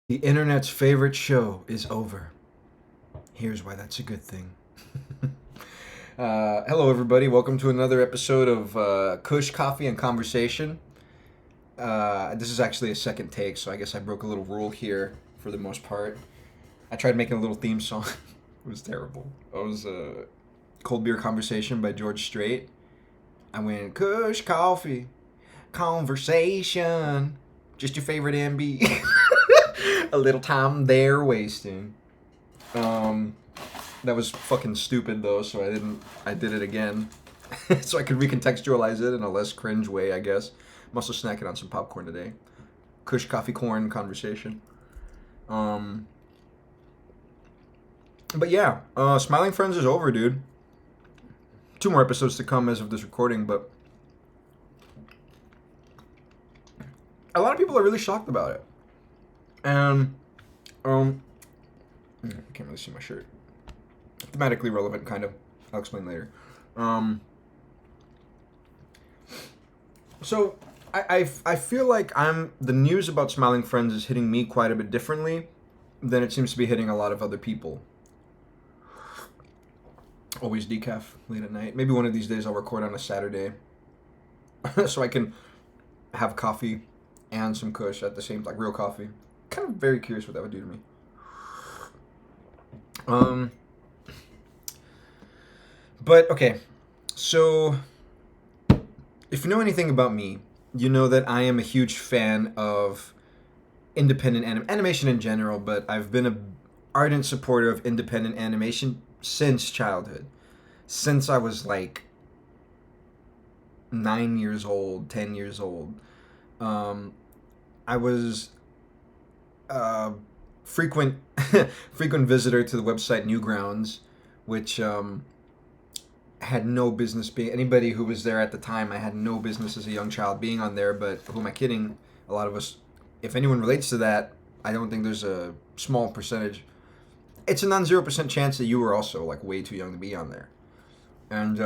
The internet's favorite show is over. Here's why that's a good thing. Hello, everybody. Welcome to another episode of Kush Coffee and Conversation. This is actually a second take, so I guess I broke a little rule here for the most part. I tried making a little theme song. It was terrible. It was Cold Beer Conversation by George Strait. I went, Kush Coffee, Conversation, just your favorite MB. A little time there wasting. That was fucking stupid though, so I did it again. So I could recontextualize it in a less cringe way, I guess. I'm also snacking on some popcorn today. Kush coffee corn conversation. But yeah, Smiling Friends is over, dude. 2 more episodes to come as of this recording, but a lot of people are really shocked about it. And I can't really see my shirt. Thematically relevant, kind of. I'll explain later. So I feel like the news about Smiling Friends is hitting me quite a bit differently than it seems to be hitting a lot of other people. Always decaf late at night. Maybe one of these days I'll record on a Saturday, so I can have coffee and some Kush at the same, like real coffee. Kind of very curious what that would do to me. But okay, so if you know anything about me, you know that I am a huge fan of independent animation in general, but I've been an ardent supporter of independent animation since childhood. Since I was like 9 years old, 10 years old. I was a frequent frequent visitor to the website Newgrounds, which had no business being. Anybody who was there at the time, I had no business as a young child being on there, but who am I kidding? A lot of us, if anyone relates to that, I don't think there's a small percentage. It's a non-0% chance that you were also like way too young to be on there. And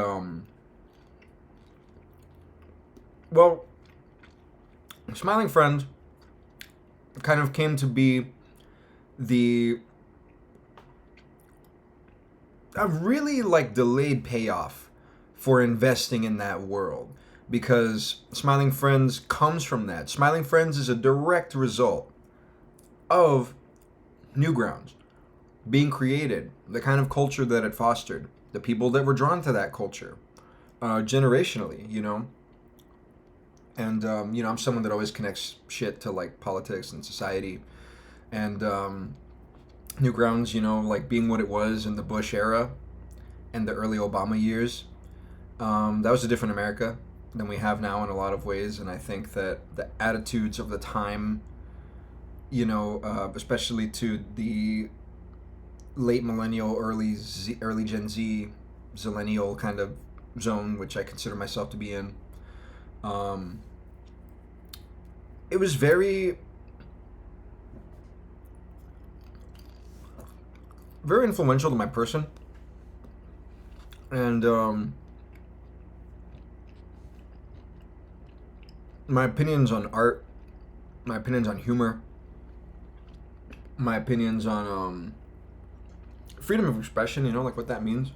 well, Smiling Friend kind of came to be the a really like delayed payoff for investing in that world, because Smiling Friends comes from that. Smiling Friends is a direct result of Newgrounds being created, the kind of culture that it fostered, the people that were drawn to that culture, generationally, you know. And I'm someone that always connects shit to like politics and society, and Newgrounds, like being what it was in the Bush era and the early Obama years. That was a different America than we have now in a lot of ways, and I think that the attitudes of the time, especially to the late millennial, early Gen Z, zillennial kind of zone, which I consider myself to be in. It was very, very influential to my person, and my opinions on art, my opinions on humor, my opinions on freedom of expression. Like what that means.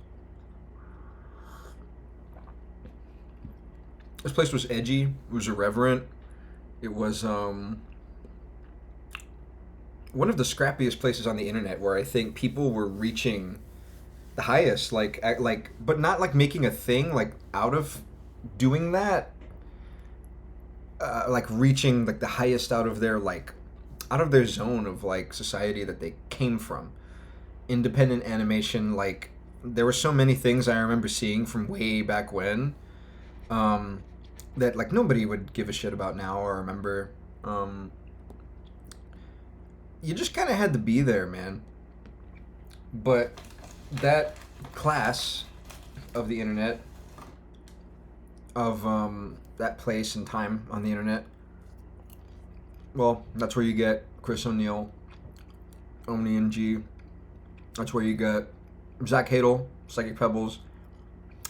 This place was edgy. It was irreverent. It was one of the scrappiest places on the internet where I think people were reaching the highest, but not like making a thing like out of doing that, like reaching like the highest out of their zone of like society that they came from. Independent animation, like there were so many things I remember seeing from way back when. That like nobody would give a shit about now or remember. You just kind of had to be there, man. But that class of the internet, of that place and time on the internet, well, that's where you get Chris O'Neill, Omni and G. That's where you get Zach Hadel, Psychic Pebbles,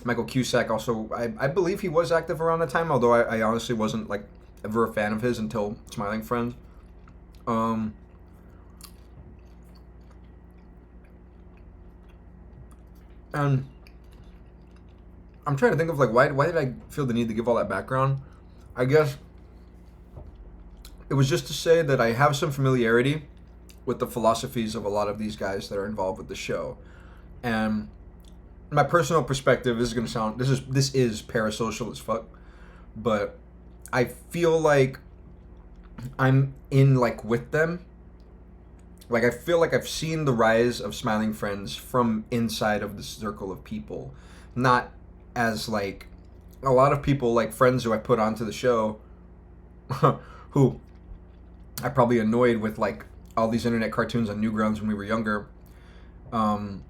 Michael Cusack. Also, I believe he was active around that time, although I honestly wasn't like ever a fan of his until Smiling Friends. And I'm trying to think of like why did I feel the need to give all that background? I guess it was just to say that I have some familiarity with the philosophies of a lot of these guys that are involved with the show. And my personal perspective is going to sound this is parasocial as fuck, but I feel like I'm in like with them. Like I feel like I've seen the rise of Smiling Friends from inside of the circle of people, not as like a lot of people like friends who I put onto the show who I probably annoyed with like all these internet cartoons on Newgrounds when we were younger. And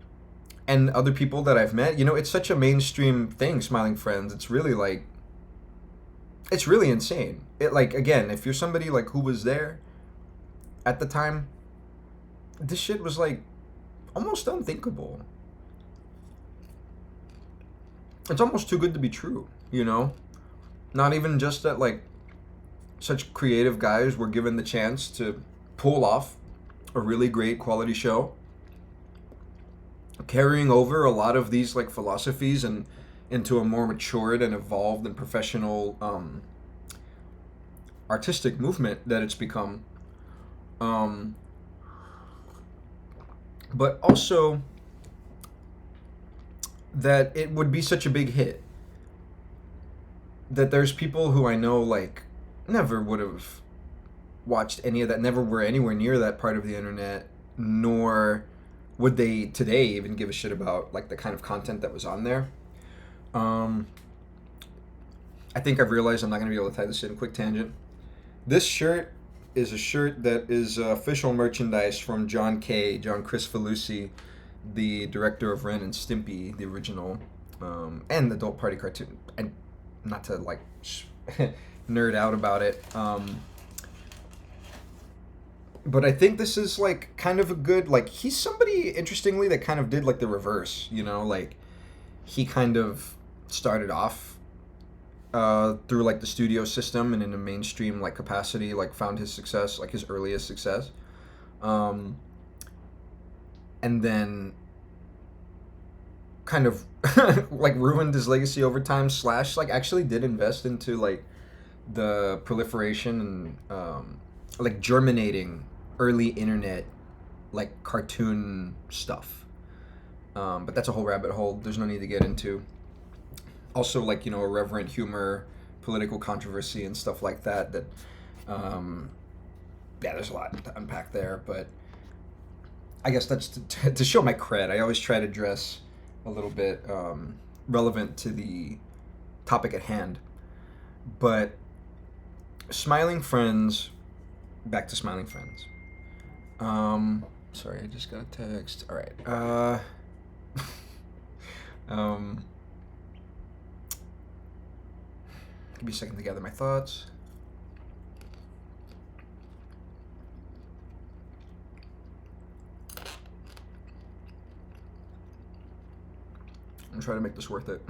other people that I've met, it's such a mainstream thing, Smiling Friends. It's really like it's really insane. It like again, if you're somebody like who was there at the time, this shit was like almost unthinkable. It's almost too good to be true. Not even just that like such creative guys were given the chance to pull off a really great quality show, carrying over a lot of these like philosophies and into a more matured and evolved and professional artistic movement that it's become. But also that it would be such a big hit that there's people who I know like never would have watched any of that, never were anywhere near that part of the internet, nor would they today even give a shit about like the kind of content that was on there. I think I've realized I'm not going to be able to tie this in. Quick tangent. This shirt is a shirt that is official merchandise from John Kricfalusi, the director of Ren and Stimpy, the original, and the Adult Party cartoon. And not to like nerd out about it, but I think this is like kind of a good like he's somebody interestingly that kind of did like the reverse. Like he kind of started off through like the studio system and in a mainstream like capacity, like found his success, like his earliest success, and then kind of like ruined his legacy over time, slash like actually did invest into like the proliferation and like germinating early internet like cartoon stuff, but that's a whole rabbit hole there's no need to get into. Also like irreverent humor, political controversy and stuff like that yeah, there's a lot to unpack there, but I guess that's to show my cred. I always try to dress a little bit relevant to the topic at hand. But Smiling Friends, back to Smiling Friends. Sorry, I just got a text. All right. Give me a second to gather my thoughts. I'm trying to make this worth it.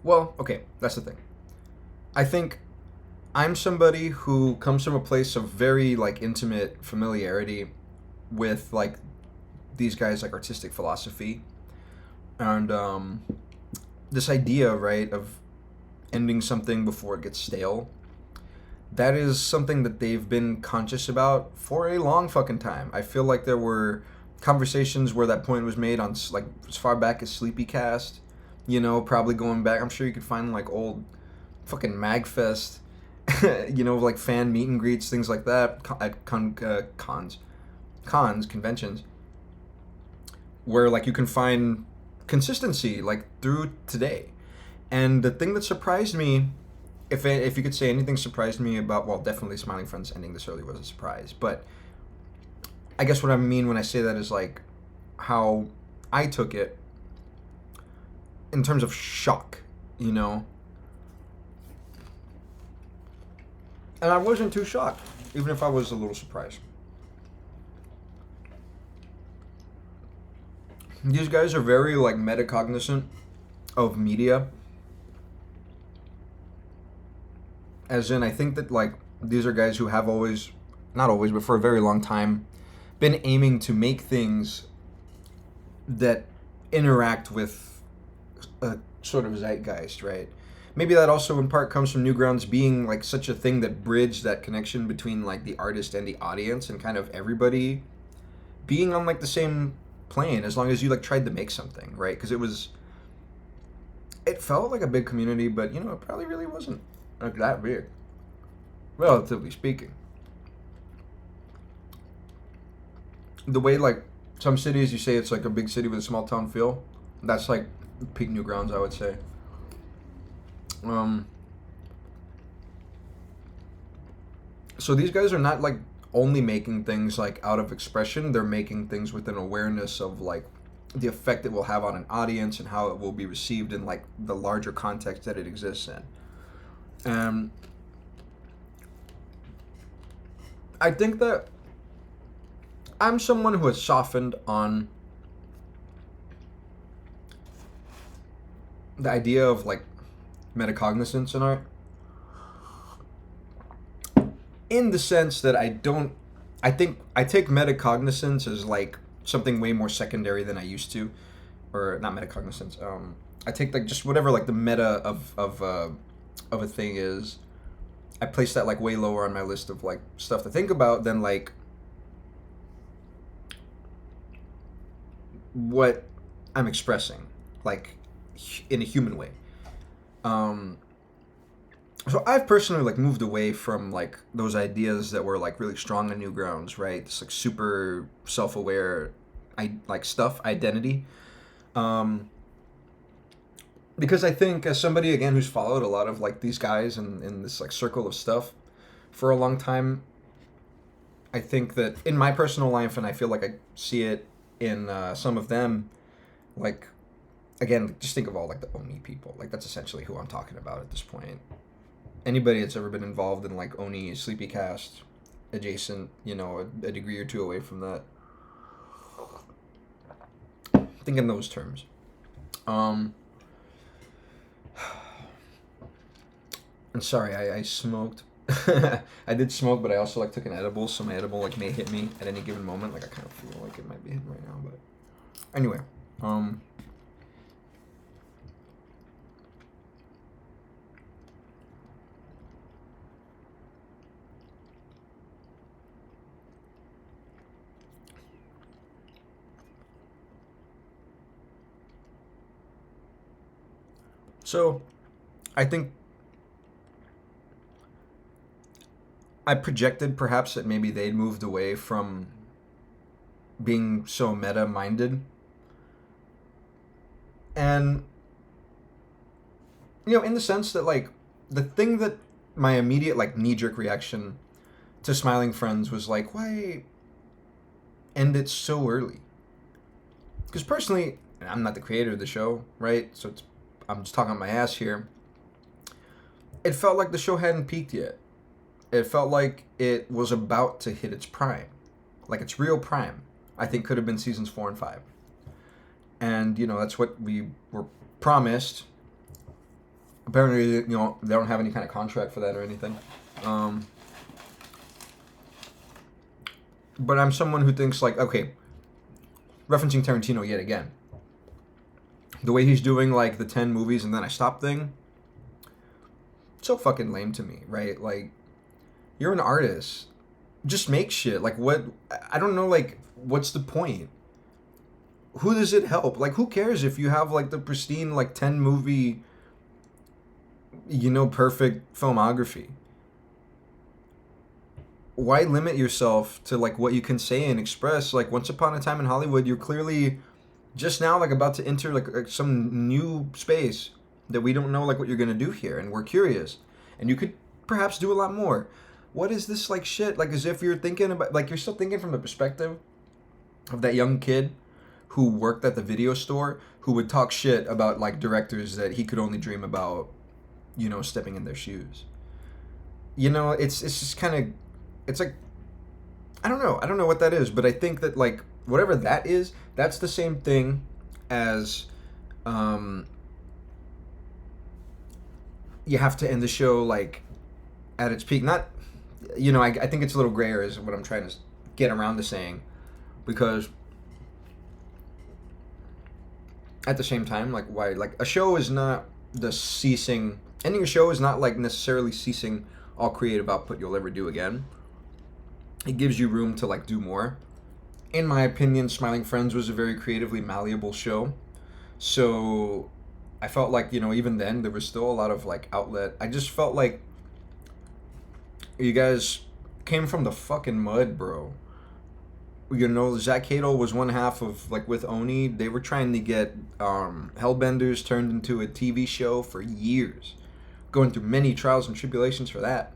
Well, okay, that's the thing. I think I'm somebody who comes from a place of very like intimate familiarity with like these guys like artistic philosophy and this idea, right, of ending something before it gets stale. That is something that they've been conscious about for a long fucking time. I feel like there were conversations where that point was made on like as far back as Sleepycast, probably going back. I'm sure you could find like old fucking Magfest, like fan meet and greets, things like that at cons, conventions, where like you can find consistency like through today. And the thing that surprised me, if you could say anything surprised me about, well, definitely Smiling Friends ending this early was a surprise, but I guess what I mean when I say that is like how I took it in terms of shock, and I wasn't too shocked, even if I was a little surprised. These guys are very like metacognizant of media, as in I think that like These are guys who have always, not always, but for a very long time, been aiming to make things that interact with a sort of zeitgeist, right? Maybe that also in part comes from Newgrounds being like such a thing that bridged that connection between like the artist and the audience, and kind of everybody being on like the same plane as long as you like tried to make something, right? Because it felt like a big community, but you know, it probably really wasn't like that big, relatively speaking. The way like some cities you say it's like a big city with a small town feel, that's like peak Newgrounds, I would say. Um, so these guys are not like only making things like out of expression, they're making things with an awareness of like the effect it will have on an audience and how it will be received in like the larger context that it exists in. And I think that I'm someone who has softened on the idea of like metacognizance in art, in the sense that I think I take metacognizance as like something way more secondary than I used to, or not metacognizance. I take like just whatever like the meta of a thing is. I place that like way lower on my list of like stuff to think about than like what I'm expressing, like in a human way. Um, so I've personally like moved away from like those ideas that were like really strong on Newgrounds, right? This like super self-aware, like stuff, identity. Um, because I think as somebody again who's followed a lot of like these guys in this like circle of stuff for a long time, I think that in my personal life, and I feel like I see it in some of them, like again, just think of all like the Oni people. Like that's essentially who I'm talking about at this point. Anybody that's ever been involved in like Oni, Sleepycast, adjacent, you know, a degree or two away from that. Think in those terms. Um, I'm sorry, I smoked. I did smoke, but I also like took an edible, so my edible like may hit me at any given moment. Like I kind of feel like it might be hitting right now, but anyway. Um, so I think I projected perhaps that maybe they'd moved away from being so meta minded. And, you know, in the sense that, like, the thing that my immediate, like, knee jerk reaction to Smiling Friends was like, why end it so early? Because personally, and I'm not the creator of the show, right? So I'm just talking on my ass here. It felt like the show hadn't peaked yet. It felt like it was about to hit its prime. Like its real prime, I think could have been seasons 4 and 5. And, you know, that's what we were promised. Apparently, you know, they don't have any kind of contract for that or anything. But I'm someone who thinks, like, okay, referencing Tarantino yet again. The way he's doing, like, the 10 movies and then I stop thing, so fucking lame to me, right? Like, you're an artist. Just make shit. Like, what? I don't know, like, what's the point? Who does it help? Like, who cares if you have, like, the pristine, like, 10 movie, you know, perfect filmography? Why limit yourself to, like, what you can say and express? Like, Once Upon a Time in Hollywood, you're clearly just now, like, about to enter, like some new space that we don't know, like, what you're going to do here. And we're curious. And you could perhaps do a lot more. What is this, like, shit? Like, as if you're thinking about, like, you're still thinking from the perspective of that young kid who worked at the video store who would talk shit about, like, directors that he could only dream about, you know, stepping in their shoes. You know, it's just kind of, it's like, I don't know what that is, but I think that, like, whatever that is, that's the same thing as, you have to end the show, like, at its peak. Not I think it's a little grayer is what I'm trying to get around to saying, because at the same time, like, why, like, a show is not the ceasing, ending a show is not like necessarily ceasing all creative output you'll ever do again. It gives you room to like do more. In my opinion, Smiling Friends was a very creatively malleable show. So I felt like, even then there was still a lot of like outlet. I just felt like you guys came from the fucking mud, bro. Zach Hadel was one half of, like, with Oni. They were trying to get Hellbenders turned into a TV show for years, going through many trials and tribulations for that.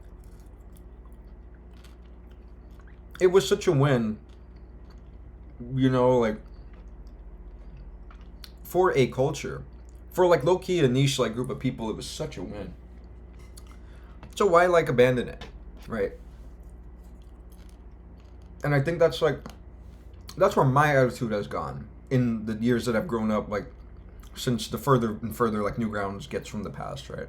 It was such a win, like, for a culture, for like low key a niche like group of people. It was such a win. So why like abandon it, right? And I think that's where my attitude has gone in the years that I've grown up, like, since the further and further, like, Newgrounds gets from the past, right?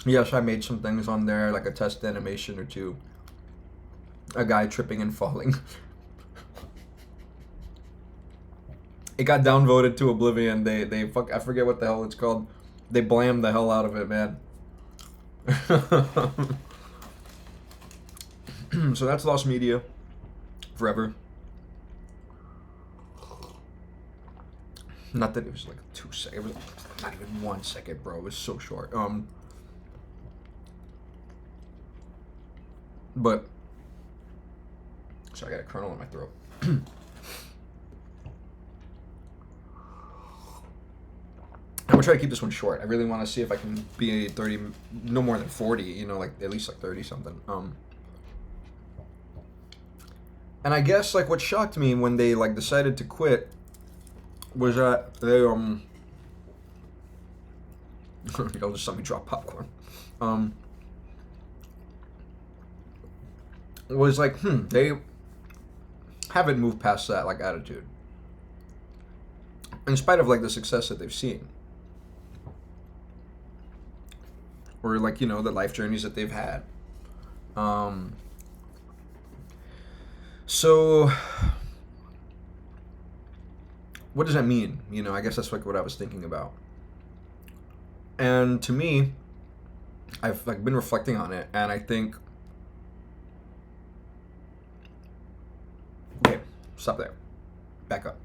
Yes, I made some things on there, like a test animation or two. A guy tripping and falling. It got downvoted to oblivion. I forget what the hell it's called. They blammed the hell out of it, man. So that's lost media forever. Not that it was like 2 seconds. It was not even 1 second, bro. It was so short. But so I got a kernel in my throat. I'm gonna try to keep this one short. I really want to see if I can be 30, no more than 40. Like at least like 30 something. And I guess like what shocked me when they like decided to quit was that they y'all just saw me drop popcorn. Was like they haven't moved past that like attitude, in spite of like the success that they've seen, or like the life journeys that they've had. So what does that mean? I guess that's like what I was thinking about. And to me, I've like been reflecting on it, and I think, okay, stop there, back up.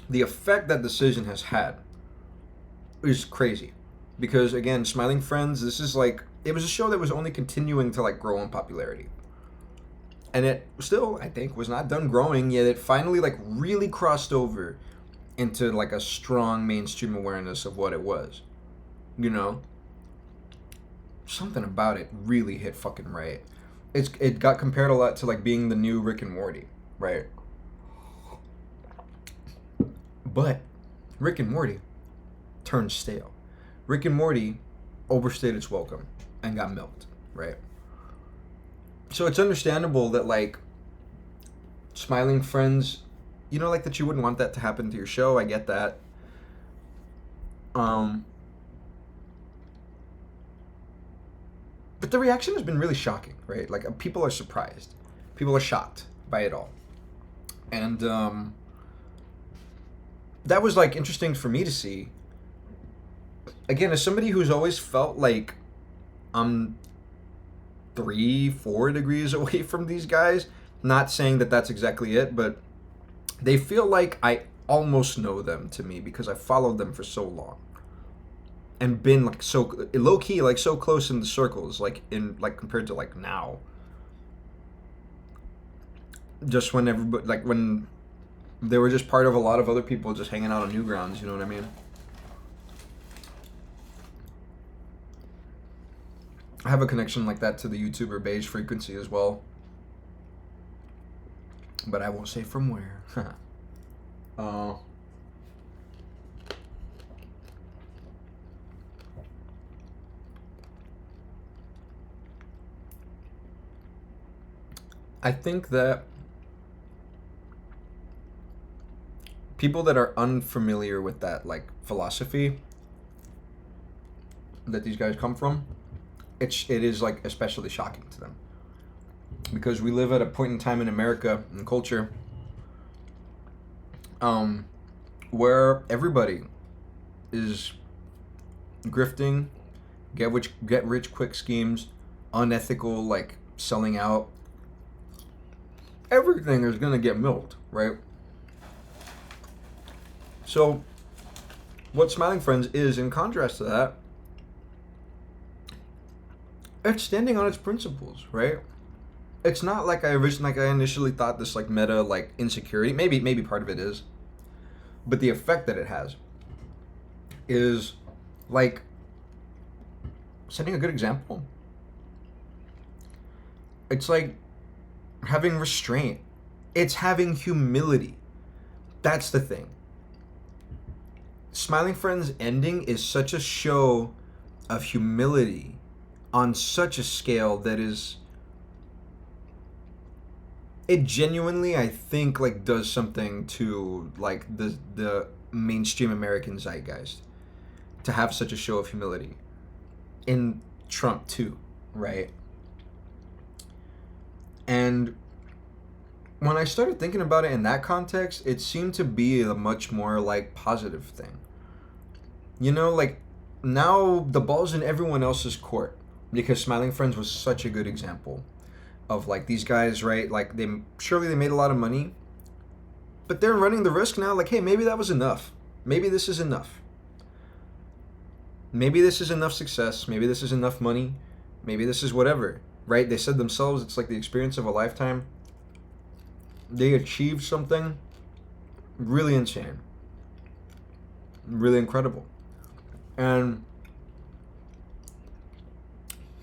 The effect that decision has had is crazy, because again, Smiling Friends, this is like, it was a show that was only continuing to like grow in popularity. And it still, I think, was not done growing, yet it finally like really crossed over into like a strong mainstream awareness of what it was. Something about it really hit fucking right. It got compared a lot to like being the new Rick and Morty, right? But Rick and Morty turned stale. Rick and Morty overstayed its welcome and got milked, right? So it's understandable that like Smiling Friends, like that you wouldn't want that to happen to your show. I get that. But the reaction has been really shocking, right? Like people are surprised. People are shocked by it all. And that was like interesting for me to see. Again, as somebody who's always felt like I'm 3-4 degrees away from these guys, not saying that that's exactly it, but they feel like I almost know them to me because I followed them for so long and been like so low key, like so close in the circles, like in like compared to like now, just when everybody, like when they were just part of a lot of other people just hanging out on Newgrounds, you know what I mean? I have a connection like that to the YouTuber Beige Frequency as well, but I won't say from where. I think that people that are unfamiliar with that like philosophy that these guys come from, it is like especially shocking to them because we live at a point in time in America and culture um, where everybody is grifting, get rich quick schemes, unethical like selling out. Everything is gonna get milked, right? So, what Smiling Friends is, in contrast to that, it's standing on its principles, right? It's not like I initially thought this like meta like insecurity. Maybe part of it is, but the effect that it has is like setting a good example. It's like having restraint. It's having humility. That's the thing. Smiling Friends ending is such a show of humility on such a scale that is, it genuinely, I think, like does something to like the mainstream American zeitgeist to have such a show of humility in Trump too, right? And when I started thinking about it in that context, it seemed to be a much more like positive thing. You know, like now the ball's in everyone else's court because Smiling Friends was such a good example of like these guys, right? Like they made a lot of money, but they're running the risk now. Like, hey, maybe that was enough. Maybe this is enough. Maybe this is enough success. Maybe this is enough money. Maybe this is whatever, right? They said themselves it's like the experience of a lifetime. They achieved something really insane, really incredible. And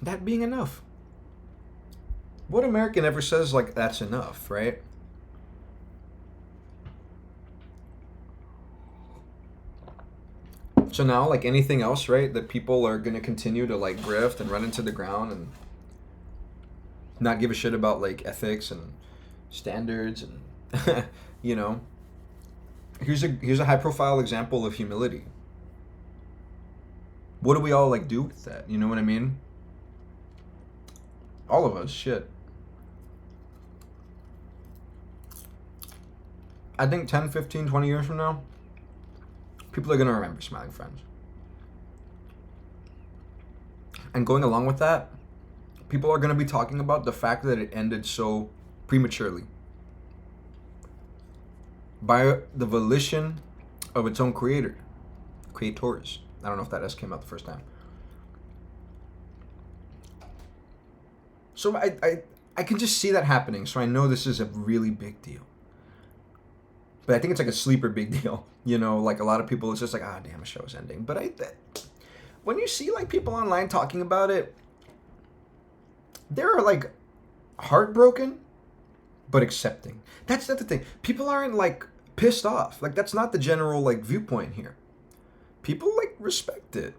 that being enough. What American ever says like that's enough, right? So now, like anything else, right, that people are gonna continue to like grift and run into the ground and not give a shit about like ethics and standards and you know. Here's a high profile example of humility. What do we all like do with that? You know what I mean? All of us, shit. I think 10, 15, 20 years from now, people are going to remember Smiling Friends. And going along with that, people are going to be talking about the fact that it ended so prematurely by the volition of its own creators. I don't know if that S came out the first time. So I can just see that happening. So I know this is a really big deal. But I think it's like a sleeper big deal. You know, like a lot of people, it's just like, ah, damn, a show is ending. But when you see like people online talking about it, they're like heartbroken, but accepting. That's not the thing. People aren't like pissed off. Like that's not the general like viewpoint here. People like respect it.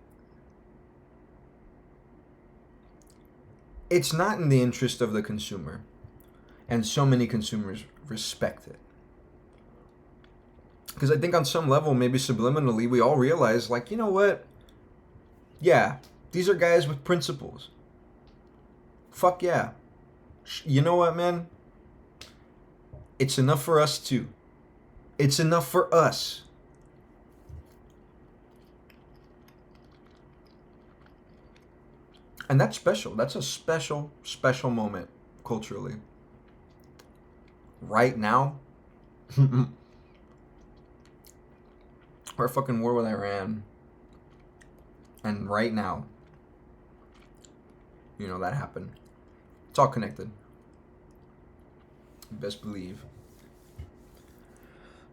It's not in the interest of the consumer. And so many consumers respect it. Because I think on some level, maybe subliminally, we all realize, like, you know what? Yeah, these are guys with principles. Fuck yeah. You know what, man? It's enough for us too. It's enough for us. And that's special. That's a special, special moment culturally. Right now, we're at fucking war with Iran. And right now, you know, that happened. It's all connected. Best believe.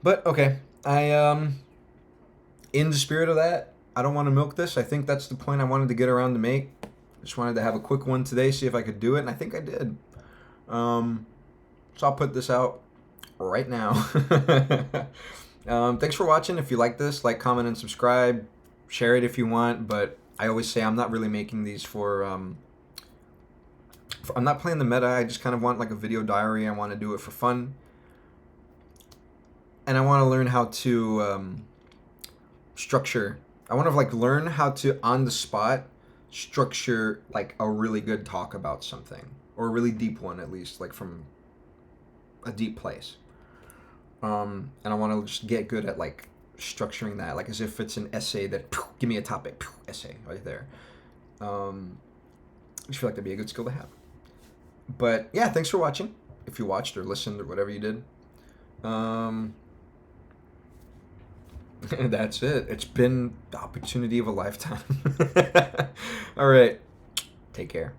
But, okay. In the spirit of that, I don't want to milk this. I think that's the point I wanted to get around to make. Just wanted to have a quick one today, see if I could do it, and I think I did. So I'll put this out right now. Thanks for watching. If you like this, like, comment, and subscribe. Share it if you want, but I always say I'm not really making these for I'm not playing the meta. I just kind of want like a video diary. I want to do it for fun. And I want to learn how to structure. I want to like learn how to on the spot structure like a really good talk about something, or a really deep one at least, like from a deep place. And I want to just get good at like structuring that, like as if it's an essay that give me a topic, essay right there. I just feel like that'd be a good skill to have. But yeah, thanks for watching. If you watched or listened or whatever you did, um, that's it. It's been the opportunity of a lifetime. All right, take care.